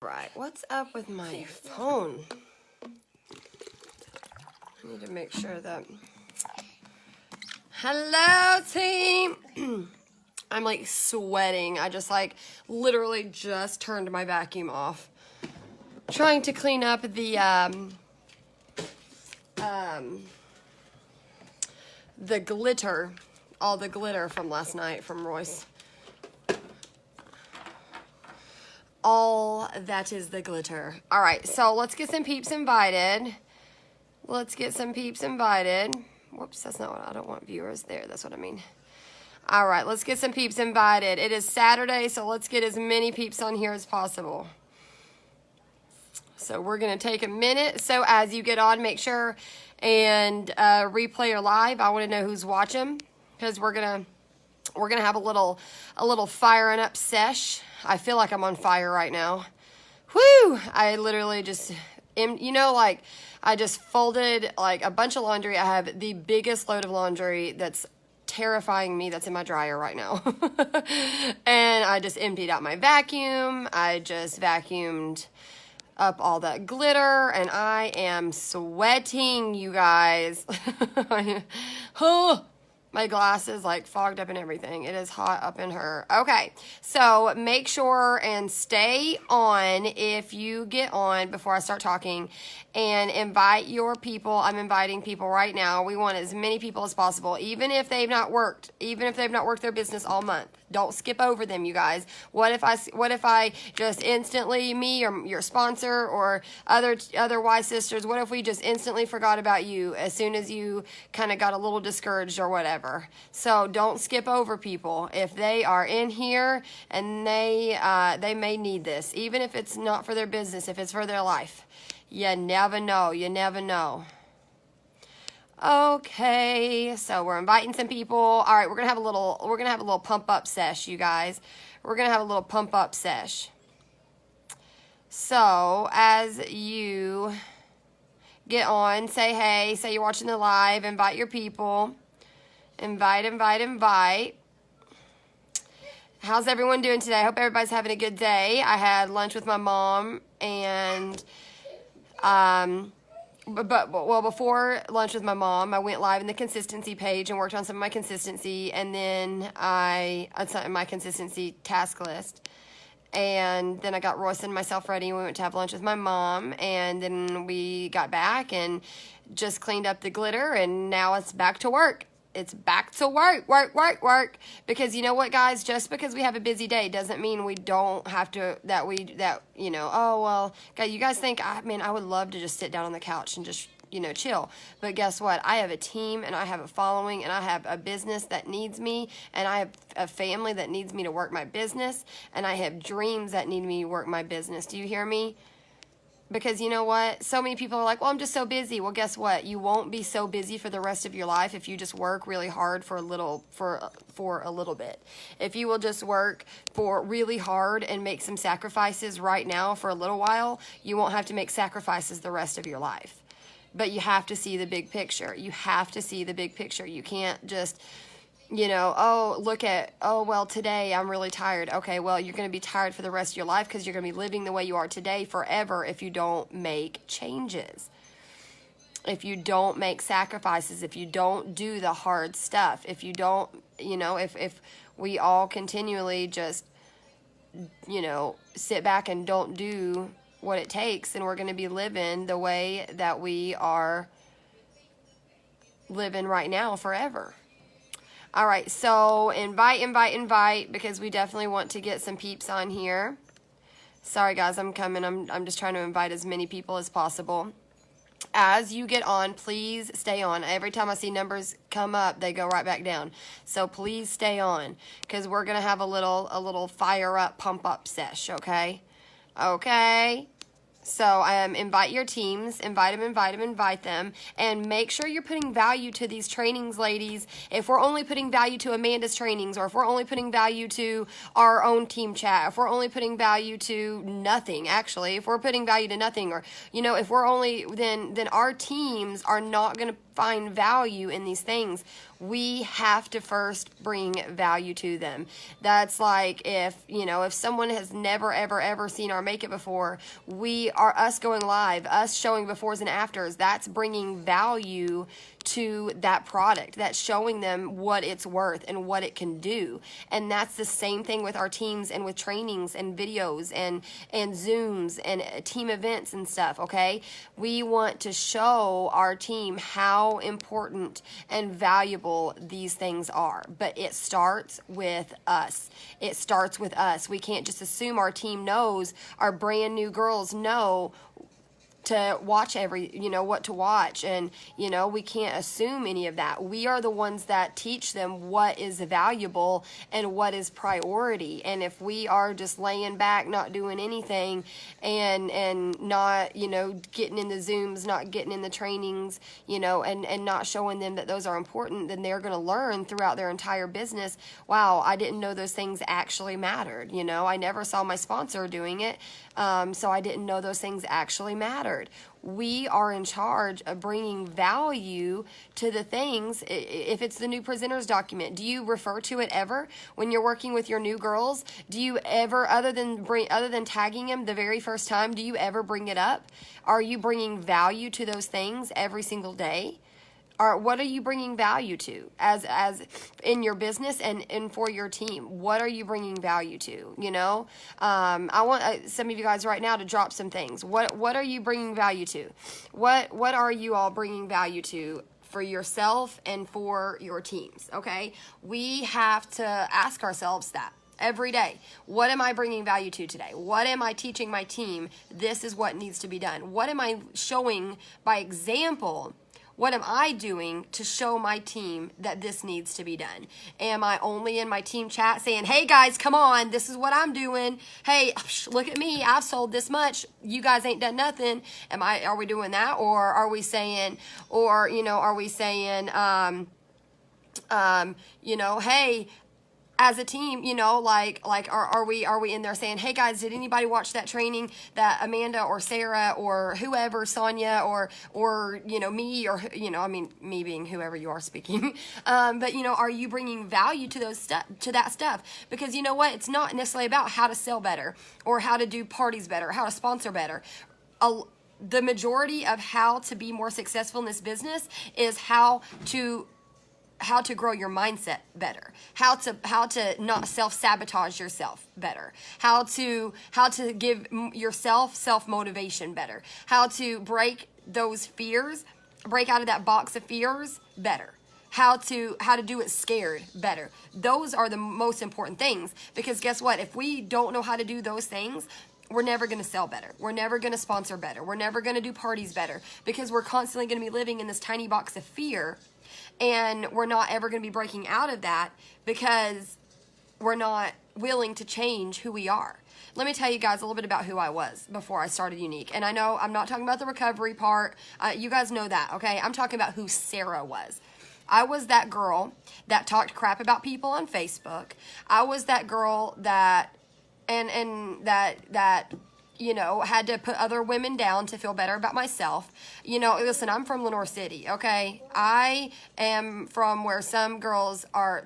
Right, what's up with my phone? I need to make sure that... Hello, team! I'm like sweating. I just like literally just turned my vacuum off. Trying to clean up the glitter, all the glitter from last night from Royce. All that is the glitter. All right, so let's get some peeps invited. Let's get some peeps invited. Whoops, that's not what I don't want viewers there. That's what I mean. All right, let's get some peeps invited. It is Saturday, so let's get as many peeps on here as possible. So we're gonna take a minute. So as you get on, make sure and replay or live. I want to know who's watching because we're gonna have a little firing up sesh. I feel like I'm on fire right now. Whoo! I literally just, you know, like I just folded like a bunch of laundry. I have the biggest load of laundry that's terrifying me that's in my dryer right now. And I just emptied out my vacuum. I just vacuumed up all that glitter and I am sweating, you guys. Oh, my glasses like fogged up and everything. It is hot up in her. Okay, so make sure and stay on if you get on before I start talking and invite your people. I'm inviting people right now. We want as many people as possible, even if they've not worked their business all month. Don't skip over them, you guys. What if I just instantly, me or your sponsor or other wise sisters, what if we just instantly forgot about you as soon as you kind of got a little discouraged or whatever? So don't skip over people. If they are in here and they may need this, even if it's not for their business, if it's for their life. You never know. You never know. Okay, so we're inviting some people. All right, we're gonna have a little pump up sesh, you guys. We're gonna have a little pump up sesh. So as you get on, say hey, say you're watching the live, invite your people. Invite. How's everyone doing today? I hope everybody's having a good day. I had lunch with my mom and before lunch with my mom, I went live in the consistency page and worked on some of my consistency, and then my consistency task list. And then I got Royce and myself ready, and we went to have lunch with my mom, and then we got back and just cleaned up the glitter, and now it's back to work. It's back to work. Because you know what, guys? Just because we have a busy day doesn't mean we don't have to, oh, well, God, you guys think, I would love to just sit down on the couch and just, chill. But guess what? I have a team and I have a following and I have a business that needs me and I have a family that needs me to work my business and I have dreams that need me to work my business. Do you hear me? Because you know what? So many people are like, well, I'm just so busy. Well, guess what? You won't be so busy for the rest of your life if you just work really hard for a little bit. If you will just work for really hard and make some sacrifices right now for a little while, you won't have to make sacrifices the rest of your life. But you have to see the big picture. You have to see the big picture. You can't just, well, today I'm really tired. Okay, well, you're going to be tired for the rest of your life because you're going to be living the way you are today forever if you don't make changes. If you don't make sacrifices, if you don't do the hard stuff, if you don't, if we all continually just, sit back and don't do what it takes, then we're going to be living the way that we are living right now forever. All right, so invite, because we definitely want to get some peeps on here. Sorry, guys, I'm coming. I'm just trying to invite as many people as possible. As you get on, please stay on. Every time I see numbers come up, they go right back down. So please stay on, because we're going to have a little fire up, pump up sesh, okay? Okay. So invite your teams, invite them, and make sure you're putting value to these trainings, ladies. If we're only putting value to Amanda's trainings, or if we're only putting value to our own team chat, if we're only putting value to nothing, actually, if we're putting value to nothing, or, if we're only, then our teams are not going to find value in these things. we have to first bring value to them. That's like if someone has never ever seen our makeup before, us going live, us showing befores and afters, that's bringing value to that product. That's showing them what it's worth and what it can do. And that's the same thing with our teams and with trainings and videos and Zooms and team events and stuff, okay? We want to show our team how important and valuable these things are. But it starts with us. It starts with us. We can't just assume our team knows, our brand new girls know to watch what to watch, and we can't assume any of that. We are the ones that teach them what is valuable and what is priority. And if we are just laying back, not doing anything, and not getting in the Zooms, not getting in the trainings, and not showing them that those are important, then they're going to learn throughout their entire business, wow, I didn't know those things actually mattered. I never saw my sponsor doing it, so I didn't know those things actually mattered. We are in charge of bringing value to the things. If it's the new presenters document, do you refer to it ever when you're working with your new girls? Do you ever, other than tagging them the very first time, do you ever bring it up? Are you bringing value to those things every single day? Or what are you bringing value to as in your business and for your team? What are you bringing value to? I want some of you guys right now to drop some things. What are you bringing value to? What are you all bringing value to for yourself and for your teams? Okay, we have to ask ourselves that every day. What am I bringing value to today? What am I teaching my team? This is what needs to be done. What am I showing by example? What am I doing to show my team that this needs to be done? Am I only in my team chat saying, hey guys, come on, this is what I'm doing. Hey, look at me, I've sold this much. You guys ain't done nothing. Are we doing that? Or are we saying, hey, as a team, are we in there saying, hey guys, did anybody watch that training that Amanda or Sarah or whoever, Sonia or me, or me being whoever you are speaking, but are you bringing value to that stuff? Because you know what, it's not necessarily about how to sell better or how to do parties better, how to sponsor better. The majority of how to be more successful in this business is how to grow your mindset better, how to not self-sabotage yourself better, how to give yourself self-motivation better, how to break those fears, break out of that box of fears better, how to do it scared better. Those are the most important things, because guess what? If we don't know how to do those things, we're never going to sell better. We're never going to sponsor better. We're never going to do parties better, because we're constantly going to be living in this tiny box of fear. And we're not ever going to be breaking out of that because we're not willing to change who we are. Let me tell you guys a little bit about who I was before I started Younique. And I know I'm not talking about the recovery part. You guys know that, okay? I'm talking about who Sarah was. I was that girl that talked crap about people on Facebook. I was that girl that had to put other women down to feel better about myself. Listen, I'm from Lenoir City, okay? I am from where some girls are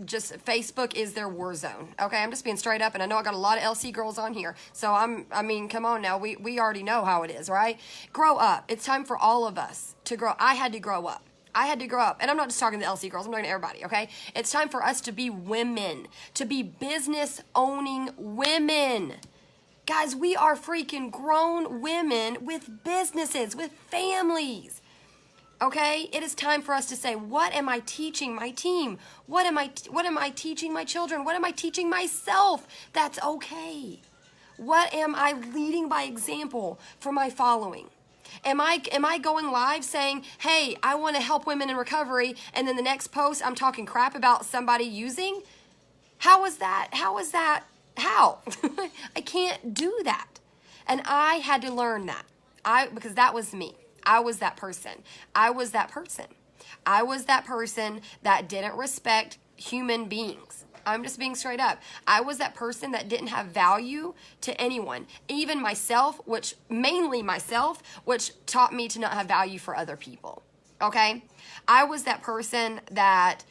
just Facebook is their war zone, okay? I'm just being straight up, and I know I got a lot of LC girls on here, so come on now, we already know how it is, right? Grow up. It's time for all of us to grow. I had to grow up. And I'm not just talking to the LC girls, I'm talking to everybody, okay? It's time for us to be women, to be business-owning women. Guys, we are freaking grown women with businesses, with families, okay? It is time for us to say, what am I teaching my team? What am I teaching my children? What am I teaching myself? That's okay. What am I leading by example for my following? Am I going live saying, hey, I want to help women in recovery, and then the next post I'm talking crap about somebody using? How is that? How? I can't do that. And I had to learn that. Because that was me. I was that person. I was that person that didn't respect human beings. I'm just being straight up. I was that person that didn't have value to anyone, even myself, which taught me to not have value for other people. Okay? I was that person that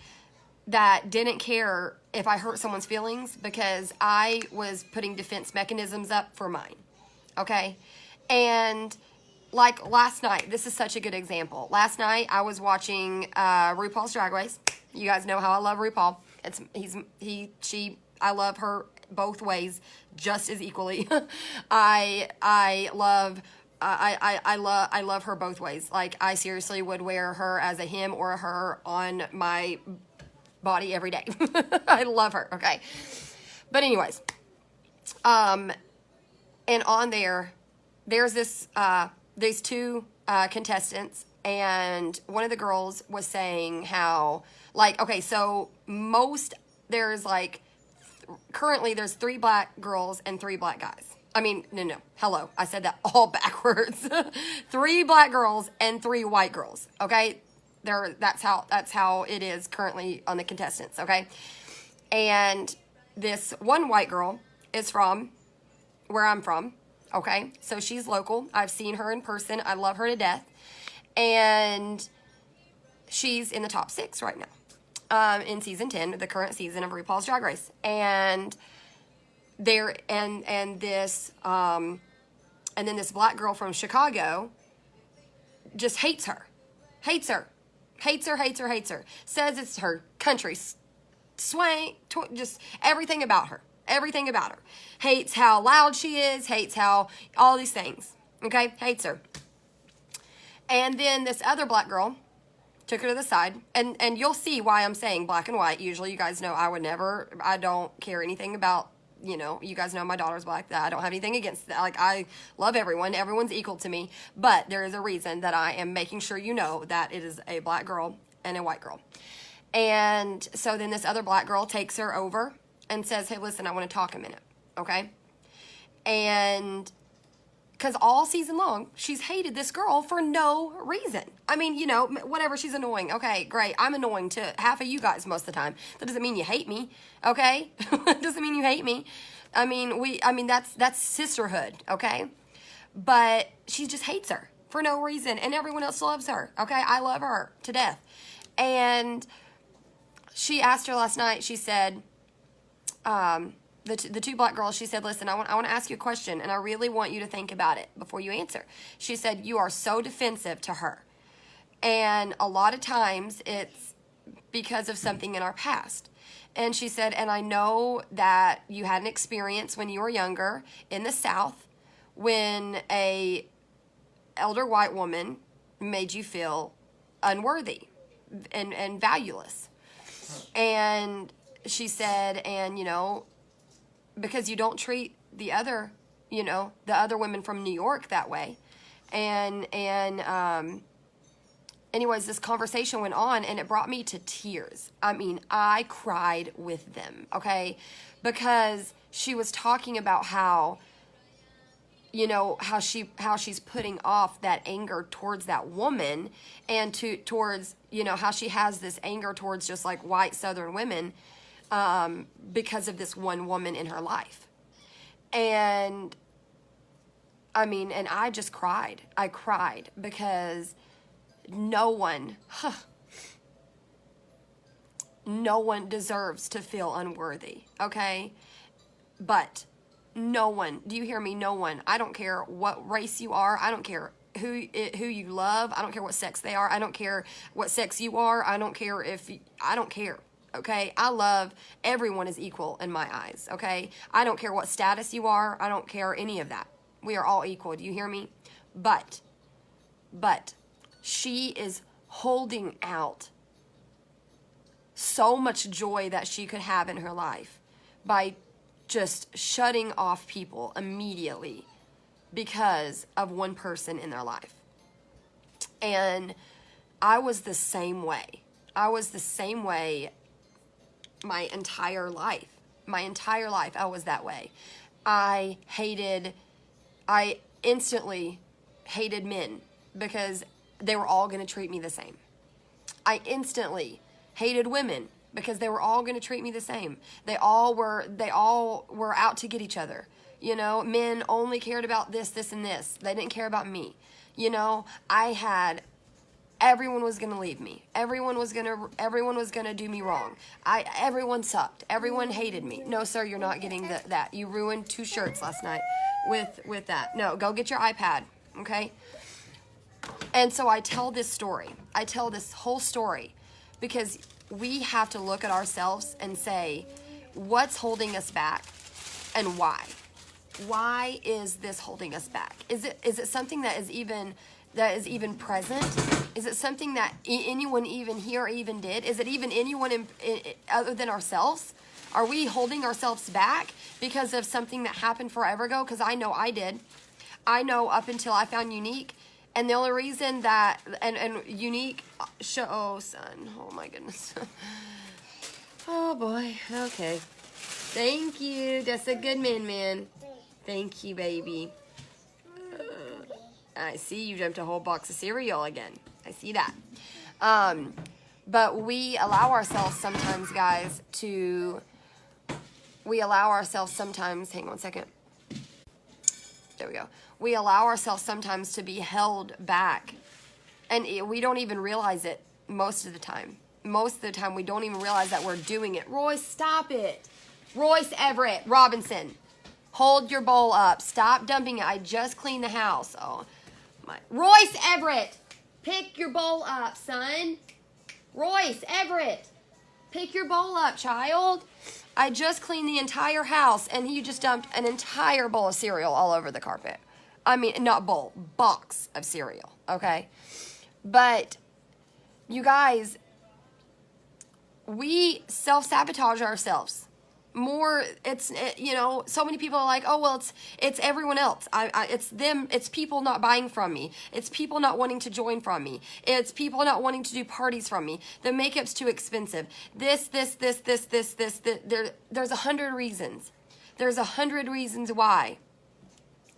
didn't care if I hurt someone's feelings because I was putting defense mechanisms up for mine. Okay? And like last night, this is such a good example. Last night I was watching RuPaul's Drag Race. You guys know how I love RuPaul. I love her both ways just as equally. I love her both ways. Like, I seriously would wear her as a him or a her on my body every day. I love her. Okay. But anyways, and on there's these two contestants, and one of the girls was saying how, like, okay, so currently there's 3 black girls and 3 black guys. I mean, no. Hello. I said that all backwards. 3 black girls and 3 white girls. Okay? That's how it is currently on the contestants, okay? And this one white girl is from where I'm from, okay? So she's local. I've seen her in person. I love her to death. And she's in the top 6 right now. In season 10, the current season of RuPaul's Drag Race. And then this black girl from Chicago just hates her. Says it's her country swang, just everything about her. Hates how loud she is, hates how all these things. Okay? Hates her. And then this other black girl took her to the side, and you'll see why I'm saying black and white. Usually you guys know I don't care anything about, you guys know my daughter's black, that I don't have anything against that. Like, I love everyone's equal to me, but there is a reason that I am making sure you know that it is a black girl and a white girl. And so then this other black girl takes her over and says, hey, listen, I want to talk a minute, okay? And because all season long, she's hated this girl for no reason. I mean, whatever, she's annoying. Okay, great. I'm annoying to half of you guys most of the time. That doesn't mean you hate me, okay? Doesn't mean you hate me. I mean, that's sisterhood, okay? But she just hates her for no reason, and everyone else loves her, okay? I love her to death. And she asked her last night, she said, the 2 black girls, she said, listen, I want to ask you a question, and I really want you to think about it before you answer. She said, you are so defensive to her. And a lot of times it's because of something in our past. And she said, and I know that you had an experience when you were younger in the South when a elder white woman made you feel unworthy and valueless. And she said, and because you don't treat the other women from New York that way. And anyways, this conversation went on, and it brought me to tears. I mean, I cried with them, okay? Because she was talking about how she's putting off that anger towards that woman, and towards how she has this anger towards just like white Southern women, because of this one woman in her life. And I mean, and I just cried. I cried because no one deserves to feel unworthy, okay? But no one, do you hear me? No one. I don't care what race you are. I don't care who you love. I don't care what sex they are. I don't care what sex you are. I don't care I don't care. Okay, I love everyone is equal in my eyes, okay? I don't care what status you are. I don't care any of that. We are all equal. Do you hear me? But she is holding out so much joy that she could have in her life by just shutting off people immediately because of one person in their life. And I was the same way. My entire life I was that way. I instantly hated men because they were all going to treat me the same. I instantly hated women because they were all going to treat me the same. They all were out to get each other. Men only cared about this, and this. They didn't care about me. I had everyone was going to leave me. Everyone was going to do me wrong. Everyone sucked. Everyone hated me. No, sir, you're not getting that. You ruined 2 shirts last night with that. No, go get your iPad, okay? And so I tell this story. I tell this whole story because we have to look at ourselves and say, what's holding us back and why? Why is this holding us back? Is it something that is even present? Is it something that anyone even here even did? Is it even anyone other than ourselves? Are we holding ourselves back because of something that happened forever ago? Because I know I did. I know up until I found Unique. And the only reason that, and Unique, oh, son, oh my goodness. Oh boy, okay. Thank you, that's a good man. Thank you, baby. I see you jumped a whole box of cereal again. I see that. But we allow ourselves sometimes, guys, hang on one second. There we go. We allow ourselves sometimes to be held back. And we don't even realize it most of the time. Most of the time, we don't even realize that we're doing it. Royce, stop it. Royce Everett Robinson, hold your bowl up. Stop dumping it. I just cleaned the house. Oh, my. Royce Everett, pick your bowl up, son. Royce Everett, pick your bowl up, child. I just cleaned the entire house, and he just dumped an entire bowl of cereal all over the carpet. I mean, not bowl, box of cereal, okay? But, you guys, we self-sabotage ourselves. So many people are like, oh, well, it's everyone else. It's them. It's people not buying from me. It's people not wanting to join from me. It's people not wanting to do parties from me. The makeup's too expensive. This. There's 100 reasons. There's 100 reasons why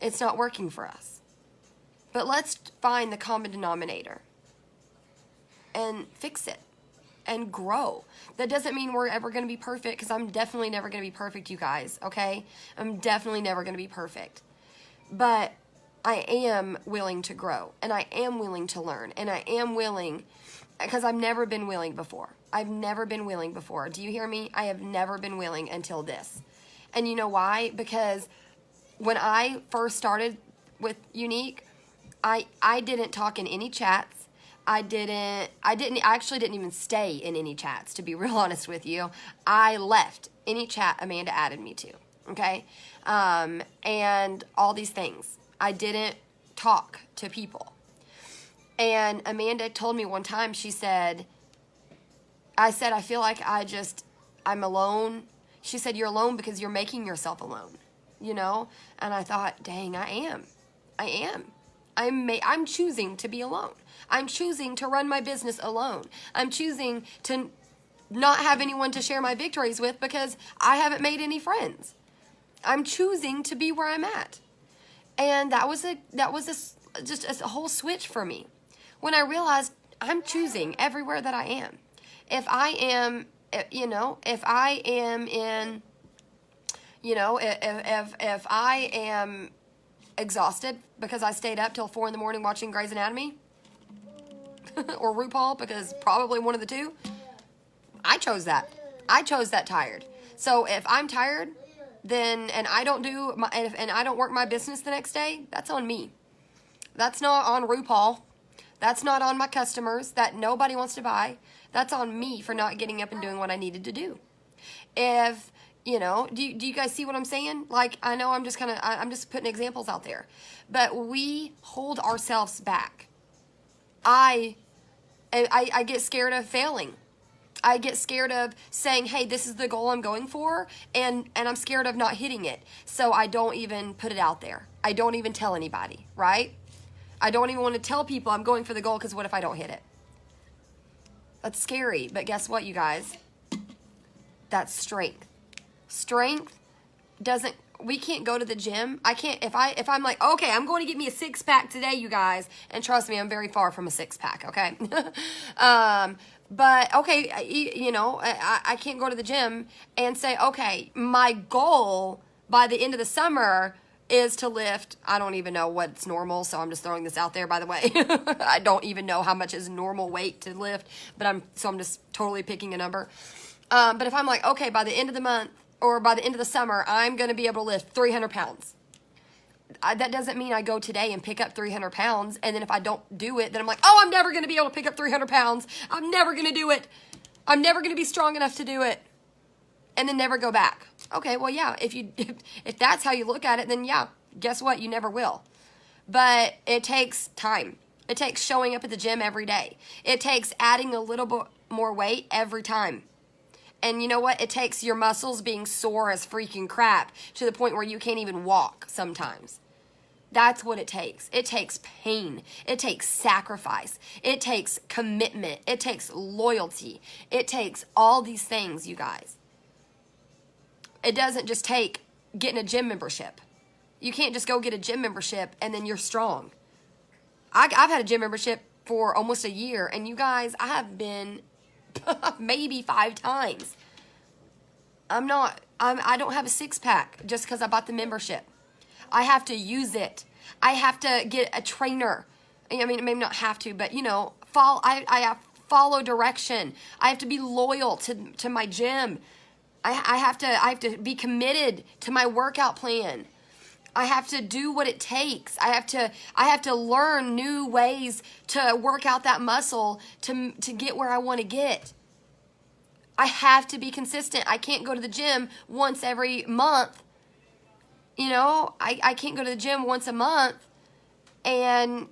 it's not working for us. But let's find the common denominator and fix it. And grow. That doesn't mean we're ever going to be perfect, because I'm definitely never going to be perfect, you guys, okay? I'm definitely never going to be perfect. But I am willing to grow, and I am willing to learn, and I am willing, because I've never been willing before. I've never been willing before. Do you hear me? I have never been willing until this. And you know why? Because when I first started with Unique, I didn't talk in any chats. I actually didn't even stay in any chats, to be real honest with you. I left any chat Amanda added me to, okay? And all these things. I didn't talk to people. And Amanda told me one time, I said, I feel like I'm alone. She said, you're alone because you're making yourself alone, you know? And I thought, dang, I am. I'm choosing to be alone. I'm choosing to run my business alone. I'm choosing to not have anyone to share my victories with because I haven't made any friends. I'm choosing to be where I'm at. And that was just a whole switch for me. When I realized I'm choosing everywhere that I am. If I am exhausted because I stayed up till 4 a.m. watching Grey's Anatomy or RuPaul, because probably one of the two, I chose that tired. So if I'm tired, then and I don't work my business the next day, that's on me. That's not on RuPaul. That's not on my customers that nobody wants to buy. That's on me for not getting up and doing what I needed to do. If do you guys see what I'm saying? Like, I know I'm just putting examples out there, but we hold ourselves back. I get scared of failing. I get scared of saying, hey, this is the goal I'm going for, and I'm scared of not hitting it. So I don't even put it out there. I don't even tell anybody, right? I don't even want to tell people I'm going for the goal, because what if I don't hit it? That's scary, but guess what, you guys? That's strength. Strength we can't go to the gym. I can't, if I'm like, okay, I'm going to get me a 6-pack today, you guys, and trust me, I'm very far from a 6-pack, okay? But, okay, I can't go to the gym and say, okay, my goal by the end of the summer is to lift. I don't even know what's normal, so I'm just throwing this out there, by the way. I don't even know how much is normal weight to lift, but I'm just totally picking a number. But if I'm like, okay, by the end of the month or by the end of the summer, I'm going to be able to lift 300 pounds. That doesn't mean I go today and pick up 300 pounds, and then if I don't do it, then I'm like, oh, I'm never going to be able to pick up 300 pounds. I'm never going to do it. I'm never going to be strong enough to do it. And then never go back. Okay, well, yeah, if that's how you look at it, then yeah, guess what? You never will. But it takes time. It takes showing up at the gym every day. It takes adding a little bit more weight every time. And you know what? It takes your muscles being sore as freaking crap to the point where you can't even walk sometimes. That's what it takes. It takes pain. It takes sacrifice. It takes commitment. It takes loyalty. It takes all these things, you guys. It doesn't just take getting a gym membership. You can't just go get a gym membership and then you're strong. I've had a gym membership for almost a year, and you guys, I have been maybe 5 times. I don't have a 6-pack just because I bought the membership. I have to use it. I have to get a trainer. I mean, maybe not have to, but I have follow direction. I have to be loyal to my gym. I have to be committed to my workout plan. I have to do what it takes. I have to learn new ways to work out that muscle to get where I want to get. I have to be consistent. I can't go to the gym once every month. I can't go to the gym once a month and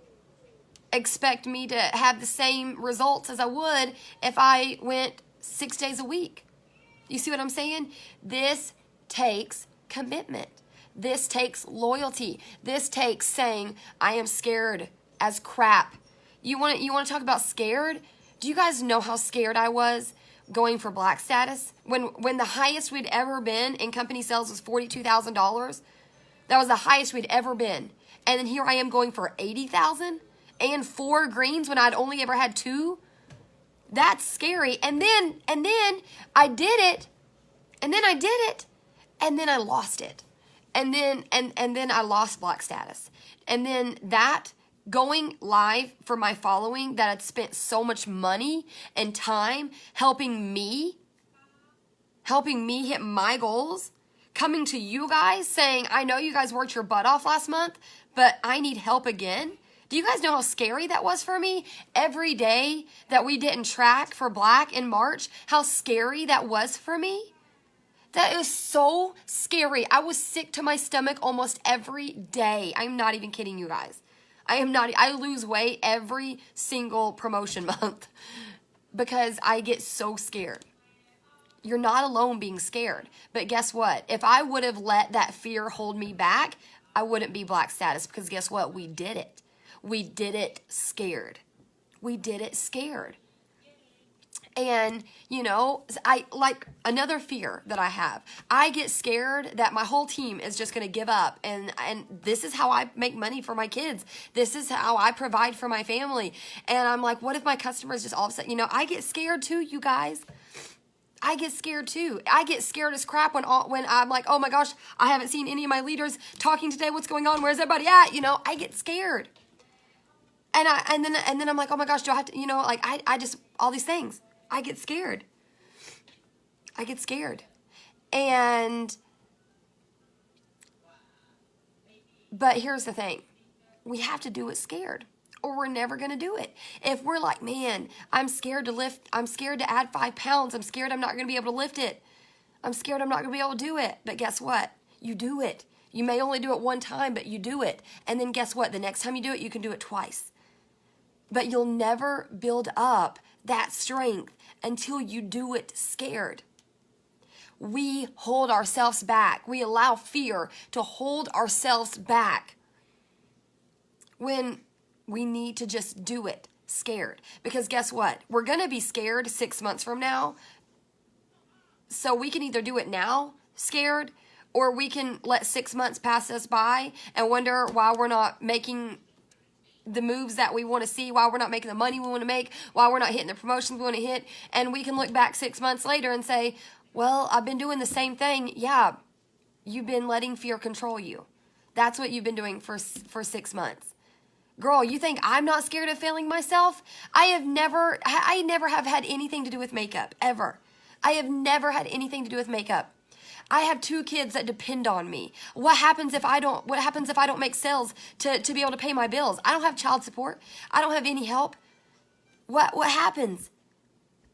expect me to have the same results as I would if I went 6 days a week. You see what I'm saying? This takes commitment. This takes loyalty. This takes saying, I am scared as crap. You want to talk about scared? Do you guys know how scared I was going for black status? When the highest we'd ever been in company sales was $42,000. That was the highest we'd ever been. And then here I am going for $80,000 and 4 greens when I'd only ever had 2. That's scary. And then I did it. And then I did it. And then I lost it. And then I lost black status. And then that going live for my following that I'd spent so much money and time helping me hit my goals, coming to you guys saying, I know you guys worked your butt off last month, but I need help again. Do you guys know how scary that was for me? Every day that we didn't track for black in March, how scary that was for me? That is so scary. I was sick to my stomach almost every day. I'm not even kidding you guys. I lose weight every single promotion month because I get so scared. You're not alone being scared. But guess what? If I would have let that fear hold me back, I wouldn't be black status, because guess what? We did it. We did it scared. We did it scared. And, I like another fear that I have. I get scared that my whole team is just going to give up. And this is how I make money for my kids. This is how I provide for my family. And I'm like, what if my customers just all of a sudden, I get scared too, you guys. I get scared too. I get scared as crap when I'm like, oh my gosh, I haven't seen any of my leaders talking today. What's going on? Where's everybody at? I get scared. And then I'm like, oh my gosh, do I have to, I just, all these things. I get scared. I get scared. But here's the thing. We have to do it scared, or we're never going to do it. If we're like, man, I'm scared to lift, I'm scared to add 5 pounds. I'm scared I'm not going to be able to lift it. I'm scared I'm not going to be able to do it. But guess what? You do it. You may only do it 1 time, but you do it. And then guess what? The next time you do it, you can do it twice. But you'll never build up that strength until you do it scared. We hold ourselves back. We allow fear to hold ourselves back when we need to just do it scared. Because guess what? We're going to be scared 6 months from now. So we can either do it now scared, or we can let 6 months pass us by and wonder why we're not making the moves that we want to see, why we're not making the money we want to make, why we're not hitting the promotions we want to hit. And we can look back 6 months later and say, well, I've been doing the same thing. Yeah, you've been letting fear control you. That's what you've been doing for 6 months. Girl, you think I'm not scared of failing myself? I never have had anything to do with makeup, ever. I have never had anything to do with makeup. I have 2 kids that depend on me. What happens if I don't make sales to be able to pay my bills? I don't have child support. I don't have any help. What happens?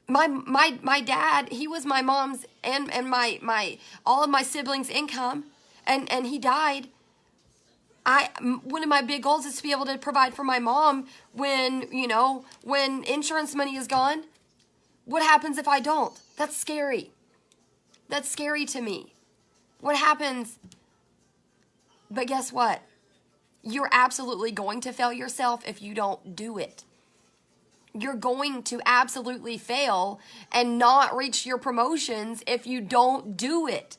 My dad, he was my mom's and my all of my siblings' income, and he died. One of my big goals is to be able to provide for my mom when insurance money is gone. What happens if I don't? That's scary. That's scary to me. What happens? But guess what? You're absolutely going to fail yourself if you don't do it. You're going to absolutely fail and not reach your promotions if you don't do it.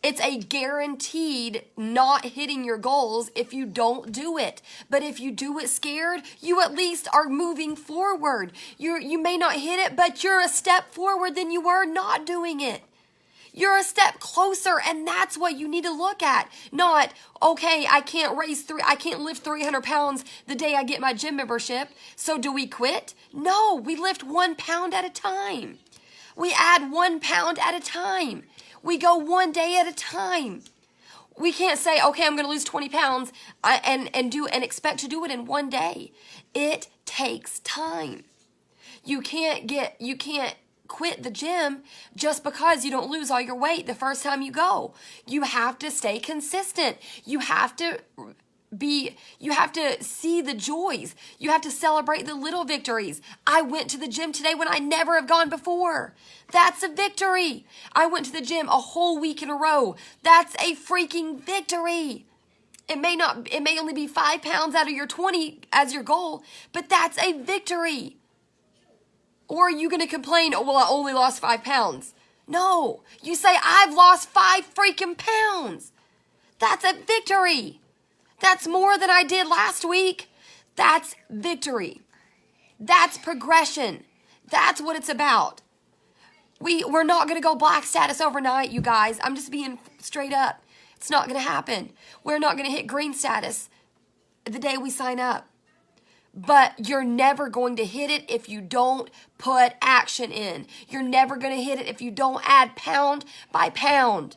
It's a guaranteed not hitting your goals if you don't do it. But if you do it scared, you at least are moving forward. You may not hit it, but you're a step forward than you were not doing it. You're a step closer, and that's what you need to look at. Not, okay, I can't lift 300 pounds the day I get my gym membership, so do we quit? No, we lift 1 pound at a time. We add 1 pound at a time. We go 1 day at a time. We can't say, okay, I'm going to lose 20 pounds and expect to do it in 1 day. It takes time. You can't quit the gym just because you don't lose all your weight the first time you go. You have to stay consistent. You have to see the joys. You have to celebrate the little victories. I went to the gym today when I never have gone before. That's a victory. I went to the gym a whole week in a row. That's a freaking victory. It may only be 5 pounds out of your 20 as your goal, but that's a victory. Or are you going to complain, oh, well, I only lost 5 pounds? No, you say, I've lost 5 freaking pounds. That's a victory. That's more than I did last week. That's victory. That's progression. That's what it's about. We're not going to go black status overnight, you guys. I'm just being straight up. It's not going to happen. We're not going to hit green status the day we sign up. But you're never going to hit it if you don't put action in. You're never going to hit it if you don't add pound by pound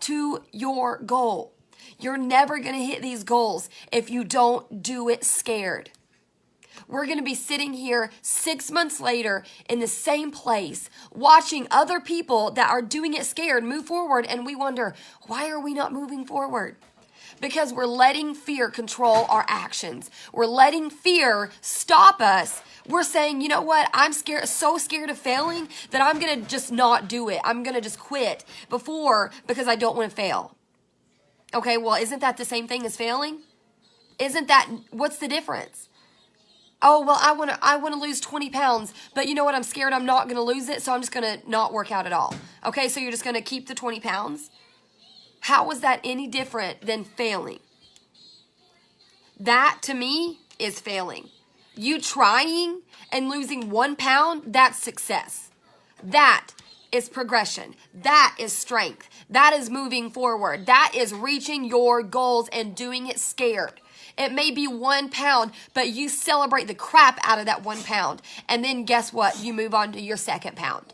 to your goal. You're never going to hit these goals if you don't do it scared. We're going to be sitting here 6 months later in the same place, watching other people that are doing it scared move forward, and we wonder, why are we not moving forward? Because we're letting fear control our actions. We're letting fear stop us. We're saying, you know what? I'm so scared of failing that I'm going to just not do it. I'm going to just quit because I don't want to fail. Okay, well, isn't that the same thing as failing? What's the difference? Oh, well, I want to lose 20 pounds, but you know what? I'm scared I'm not going to lose it, so I'm just going to not work out at all. Okay, so you're just going to keep the 20 pounds? How is that any different than failing? That, to me, is failing. You trying and losing 1 pound, that's success. That is progression. That is strength. That is moving forward. That is reaching your goals and doing it scared. It may be 1 pound, but you celebrate the crap out of that 1 pound. And then guess what? You move on to your 2nd pound.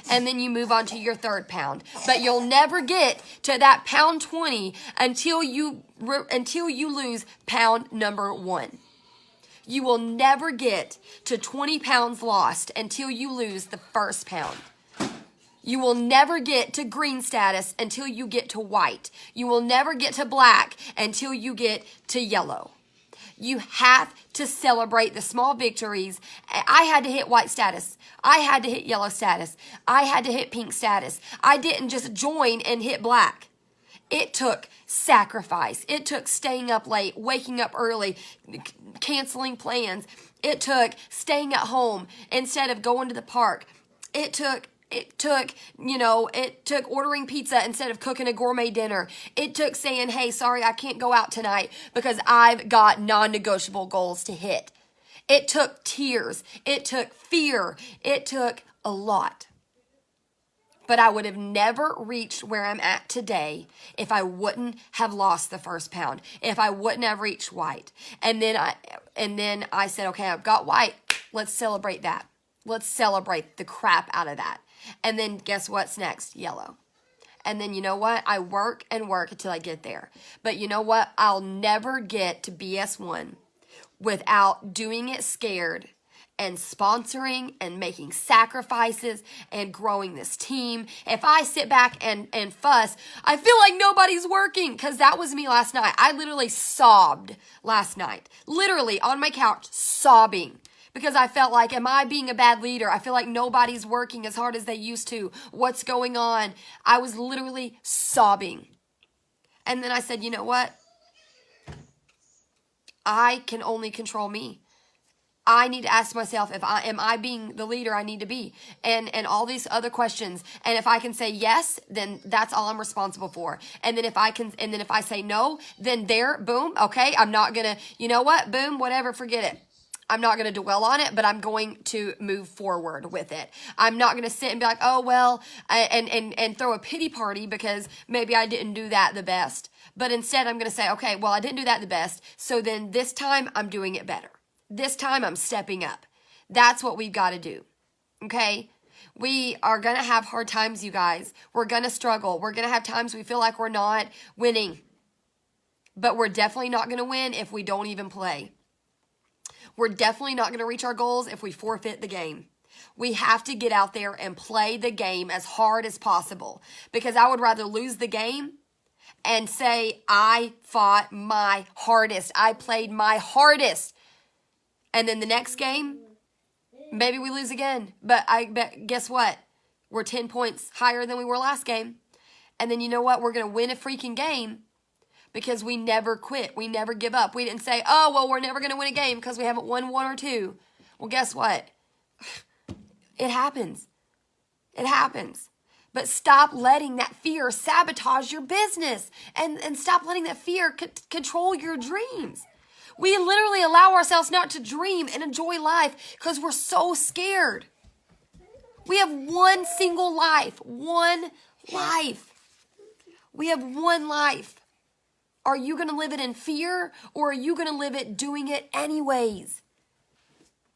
And then you move on to your 3rd pound. But you'll never get to that pound 20 until you lose pound number 1. You will never get to 20 pounds lost until you lose the 1st pound. You will never get to green status until you get to white. You will never get to black until you get to yellow. You have to celebrate the small victories. I had to hit white status. I had to hit yellow status. I had to hit pink status. I didn't just join and hit black. It took sacrifice. It took staying up late, waking up early, canceling plans. It took staying at home instead of going to the park. It took ordering pizza instead of cooking a gourmet dinner. It took saying, hey, sorry, I can't go out tonight because I've got non-negotiable goals to hit. It took tears. It took fear. It took a lot But I would have never reached where I'm at today if I wouldn't have lost the first pound, if I wouldn't have reached white. And then I said, okay, I've got white. Let's celebrate that. Let's celebrate the crap out of that. And then guess what's next? Yellow. And then you know what? I work and work until I get there. But you know what? I'll never get to BS1 without doing it scared and sponsoring and making sacrifices and growing this team. If I sit back and fuss, I feel like nobody's working, because that was me last night. I literally sobbed last night, literally on my couch sobbing, because I felt like, am I being a bad leader? I feel like nobody's working as hard as they used to. What's going on? I was literally sobbing. And then I said, you know what? I can only control me. I need to ask myself, am I being the leader I need to be? And all these other questions. And if I can say yes, then that's all I'm responsible for. And then if I say no, then boom, okay, I'm not gonna, you know what, boom, whatever, forget it. I'm not going to dwell on it, but I'm going to move forward with it. I'm not going to sit and be like, oh, well, and throw a pity party because maybe I didn't do that the best. But instead, I'm going to say, okay, well, I didn't do that the best. So then this time I'm doing it better. This time I'm stepping up. That's what we've got to do. Okay? We are going to have hard times, you guys. We're going to struggle. We're going to have times we feel like we're not winning. But we're definitely not going to win if we don't even play. We're definitely not going to reach our goals if we forfeit the game. We have to get out there and play the game as hard as possible, because I would rather lose the game and say, I fought my hardest. I played my hardest. And then the next game, maybe we lose again. But guess what? We're 10 points higher than we were last game. And then you know what? We're going to win a freaking game. Because we never quit. We never give up. We didn't say, oh, well, we're never going to win a game because we haven't won one or two. Well, guess what? It happens. It happens. But stop letting that fear sabotage your business. And stop letting that fear control your dreams. We literally allow ourselves not to dream and enjoy life because we're so scared. We have one single life. One life. We have one life. Are you going to live it in fear, or are you going to live it doing it anyways?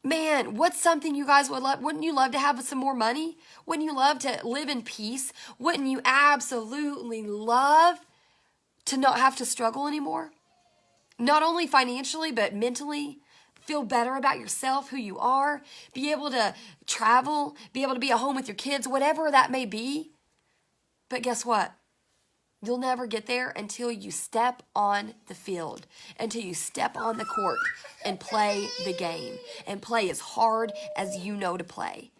Man, what's something you guys would love? Wouldn't you love to have some more money? Wouldn't you love to live in peace? Wouldn't you absolutely love to not have to struggle anymore? Not only financially, but mentally. Feel better about yourself, who you are. Be able to travel. Be able to be at home with your kids, whatever that may be. But guess what? You'll never get there until you step on the field, until you step on the court and play the game and play as hard as you know to play,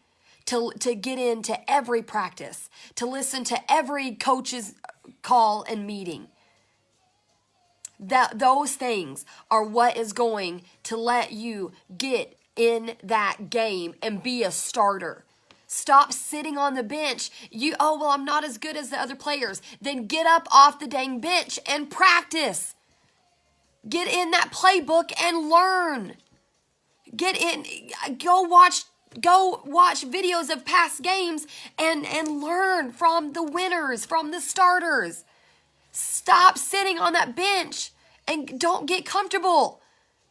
to get into every practice, to listen to every coach's call and meeting. Those things are what is going to let you get in that game and be a starter. Stop sitting on the bench. I'm not as good as the other players. Then get up off the dang bench and practice. Get in that playbook and learn. Get in, go watch videos of past games and learn from the winners, from the starters. Stop sitting on that bench and don't get comfortable.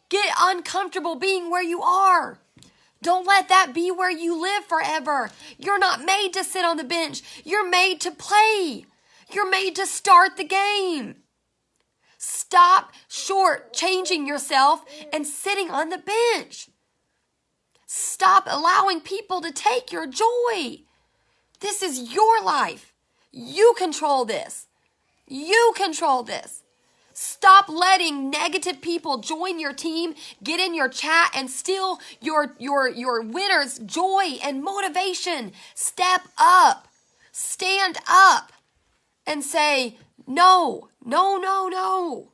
Get uncomfortable being where you are. Don't let that be where you live forever. You're not made to sit on the bench. You're made to play. You're made to start the game. Stop changing yourself and sitting on the bench. Stop allowing people to take your joy. This is your life. You control this. You control this. Stop letting negative people join your team, get in your chat, and steal your winners' joy and motivation. Step up. Stand up and say, no, no, no, no.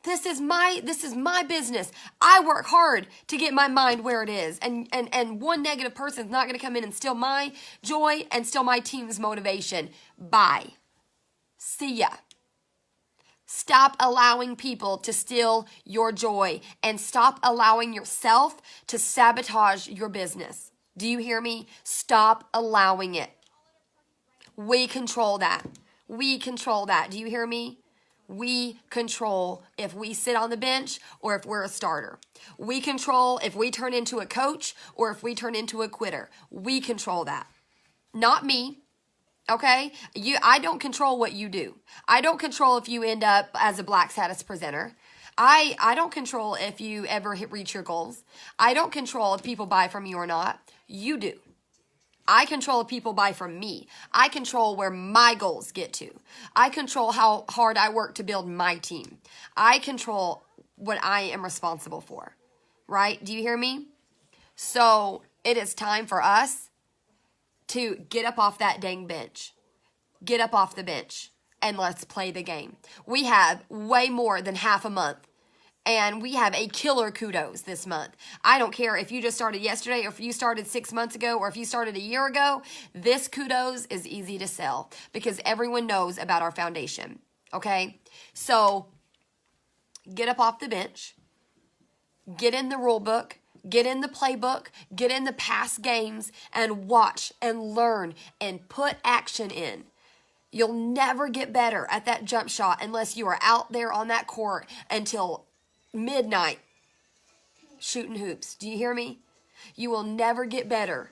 This is my business. I work hard to get my mind where it is. And one negative person is not going to come in and steal my joy and steal my team's motivation. Bye. See ya. Stop allowing people to steal your joy, and stop allowing yourself to sabotage your business. Do you hear me? Stop allowing it. We control that. We control that. Do you hear me? We control if we sit on the bench or if we're a starter. We control if we turn into a coach or if we turn into a quitter. We control that. Not me. Okay? I don't control what you do. I don't control if you end up as a Black Status presenter. I don't control if you ever reach your goals. I don't control if people buy from you or not. You do. I control if people buy from me. I control where my goals get to. I control how hard I work to build my team. I control what I am responsible for. Right? Do you hear me? So it is time for us to get up off that dang bench. Get up off the bench and let's play the game. We have way more than half a month. And we have a killer kudos this month. I don't care if you just started yesterday or if you started 6 months ago or if you started a year ago. This kudos is easy to sell because everyone knows about our foundation. Okay? So get up off the bench. Get in the rule book. Get in the playbook. Get in the past games and watch and learn and put action in. You'll never get better at that jump shot unless you are out there on that court until midnight shooting hoops. Do you hear me? You will never get better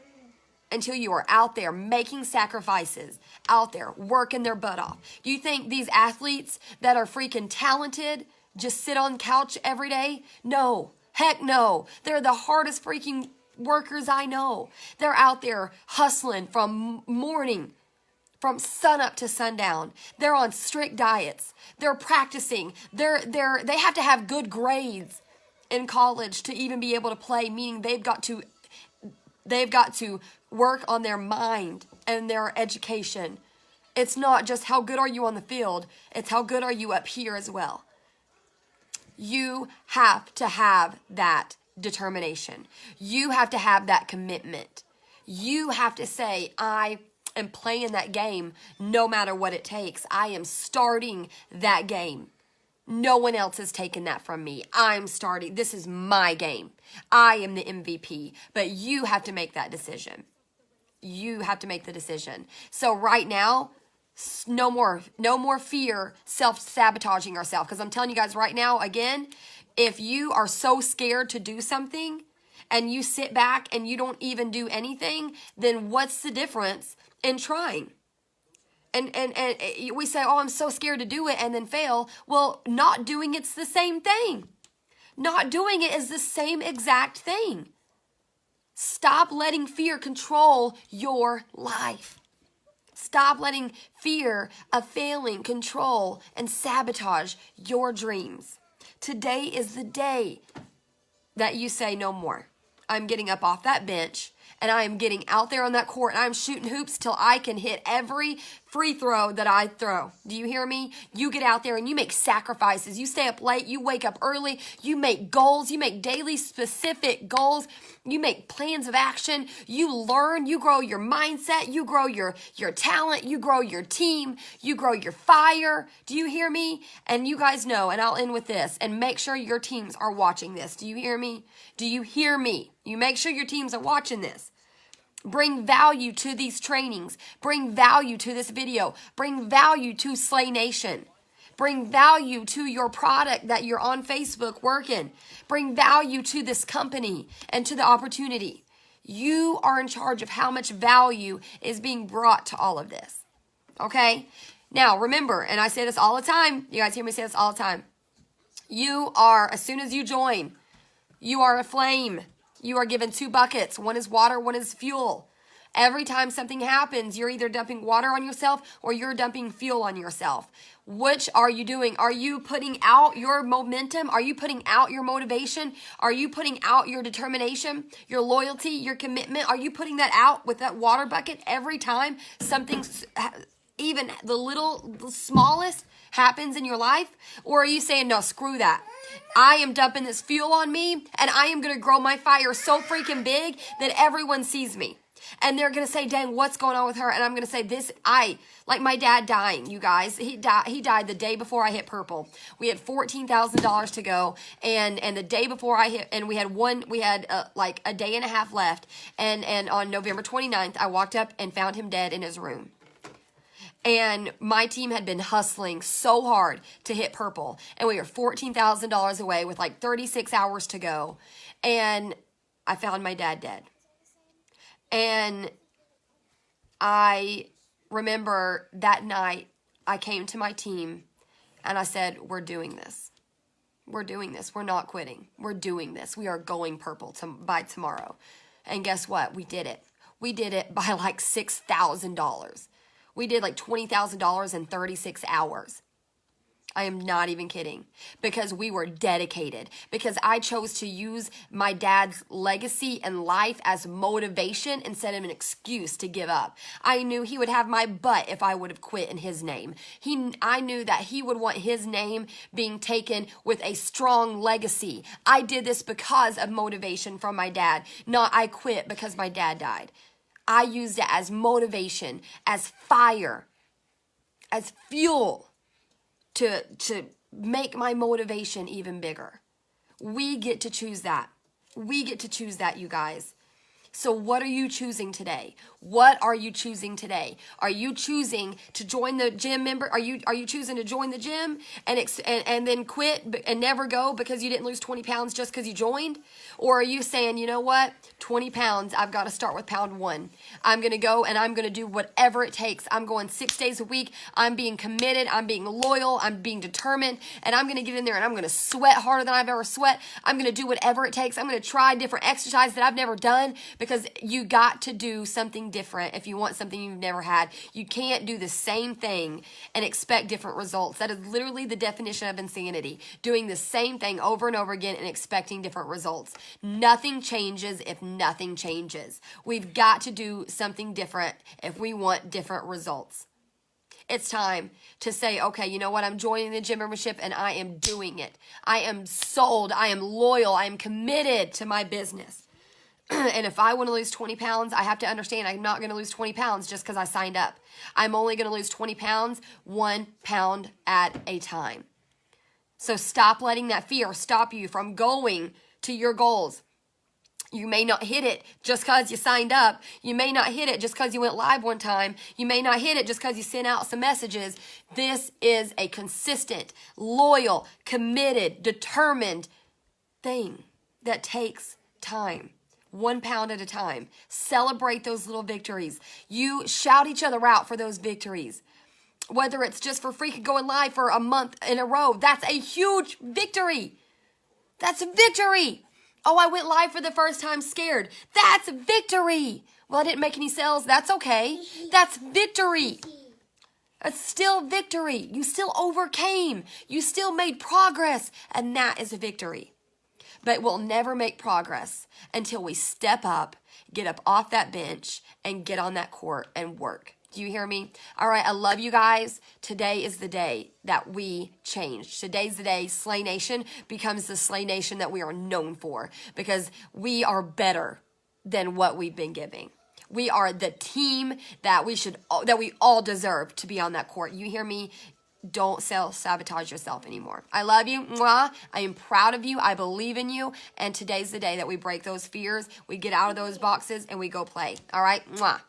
until you are out there making sacrifices, out there working their butt off. Do you think these athletes that are freaking talented just sit on the couch every day? No. Heck no. They're the hardest freaking workers I know. They're out there hustling from morning, from sun up to sundown. They're on strict diets. They're practicing. They have to have good grades in college to even be able to play, meaning they've got to work on their mind and their education. It's not just how good are you on the field, it's how good are you up here as well. You have to have that determination. You have to have that commitment. You have to say, I am playing that game no matter what it takes. I am starting that game. No one else has taken that from me. I'm starting. This is my game. I am the MVP. But you have to make that decision. You have to make the decision. So right now, no more fear, self-sabotaging ourselves. Because I'm telling you guys right now, again, if you are so scared to do something and you sit back and you don't even do anything, then what's the difference in trying? And we say, oh, I'm so scared to do it and then fail. Well, not doing it's the same thing. Not doing it is the same exact thing. Stop letting fear control your life. Stop letting fear of failing control and sabotage your dreams. Today is the day that you say no more. I'm getting up off that bench and I am getting out there on that court and I'm shooting hoops till I can hit every free throw that I throw. Do you hear me? You get out there and you make sacrifices. You stay up late. You wake up early. You make goals. You make daily specific goals. You make plans of action. You learn. You grow your mindset. You grow your talent. You grow your team. You grow your fire. Do you hear me? And you guys know, and I'll end with this, and make sure your teams are watching this. Do you hear me? Do you hear me? You make sure your teams are watching this. Bring value to these trainings. Bring value to this video. Bring value to Slay Nation. Bring value to your product that you're on Facebook working. Bring value to this company and to the opportunity. You are in charge of how much value is being brought to all of this. Okay? Now, remember, and I say this all the time. You guys hear me say this all the time. You are, as soon as you join, you are a flame. You are given 2 buckets. One is water, one is fuel. Every time something happens, you're either dumping water on yourself or you're dumping fuel on yourself. Which are you doing? Are you putting out your momentum? Are you putting out your motivation? Are you putting out your determination, your loyalty, your commitment? Are you putting that out with that water bucket every time something, even the smallest, happens in your life? Or are you saying, no, screw that? I am dumping this fuel on me and I am going to grow my fire so freaking big that everyone sees me. And they're going to say, dang, what's going on with her? And I'm going to say like my dad dying, you guys. He died the day before I hit purple. We had $14,000 to go. And the day before I hit, and we had like a day and a half left. And on November 29th, I walked up and found him dead in his room. And my team had been hustling so hard to hit purple. And we were $14,000 away with like 36 hours to go. And I found my dad dead. And I remember that night I came to my team and I said, we're doing this. We're doing this. We're not quitting. We're doing this. We are going purple by tomorrow. And guess what? We did it. We did it by like $6,000. We did like $20,000 in 36 hours. I am not even kidding, because we were dedicated, because I chose to use my dad's legacy and life as motivation instead of an excuse to give up. I knew he would have my butt if I would have quit in his name. I knew that he would want his name being taken with a strong legacy. I did this because of motivation from my dad, not I quit because my dad died. I used it as motivation, as fire, as fuel to make my motivation even bigger. We get to choose that. We get to choose that, you guys. So what are you choosing today? What are you choosing today? Are you choosing to join the gym member? Are you choosing to join the gym and then quit and never go because you didn't lose 20 pounds just because you joined? Or are you saying, you know what? 20 pounds, I've got to start with pound 1. I'm going to go and I'm going to do whatever it takes. I'm going 6 days a week. I'm being committed. I'm being loyal. I'm being determined. And I'm going to get in there and I'm going to sweat harder than I've ever sweat. I'm going to do whatever it takes. I'm going to try different exercises that I've never done, because you got to do something different if you want something you've never had. You can't do the same thing and expect different results. That is literally the definition of insanity. Doing the same thing over and over again and expecting different results. Nothing changes if nothing changes. We've got to do something different if we want different results. It's time to say, okay, you know what? I'm joining the gym membership and I am doing it. I am sold. I am loyal. I am committed to my business. And if I want to lose 20 pounds, I have to understand I'm not going to lose 20 pounds just because I signed up. I'm only going to lose 20 pounds, 1 pound at a time. So stop letting that fear stop you from going to your goals. You may not hit it just because you signed up. You may not hit it just because you went live one time. You may not hit it just because you sent out some messages. This is a consistent, loyal, committed, determined thing that takes time. 1 pound at a time. Celebrate those little victories. You shout each other out for those victories. Whether it's just for freaking going live for a month in a row, that's a huge victory. That's a victory. Oh, I went live for the first time scared. That's a victory. Well, I didn't make any sales. That's okay. That's victory. It's still victory. You still overcame. You still made progress. And that is a victory. But we'll never make progress until we step up, get up off that bench, and get on that court and work. Do you hear me? All right, I love you guys. Today is the day that we change. Today's the day Slay Nation becomes the Slay Nation that we are known for, because we are better than what we've been giving. We are the team that we all deserve to be on that court. You hear me? Don't self-sabotage yourself anymore. I love you. Mwah. I am proud of you. I believe in you. And today's the day that we break those fears. We get out of those boxes and we go play. All right? Mwah.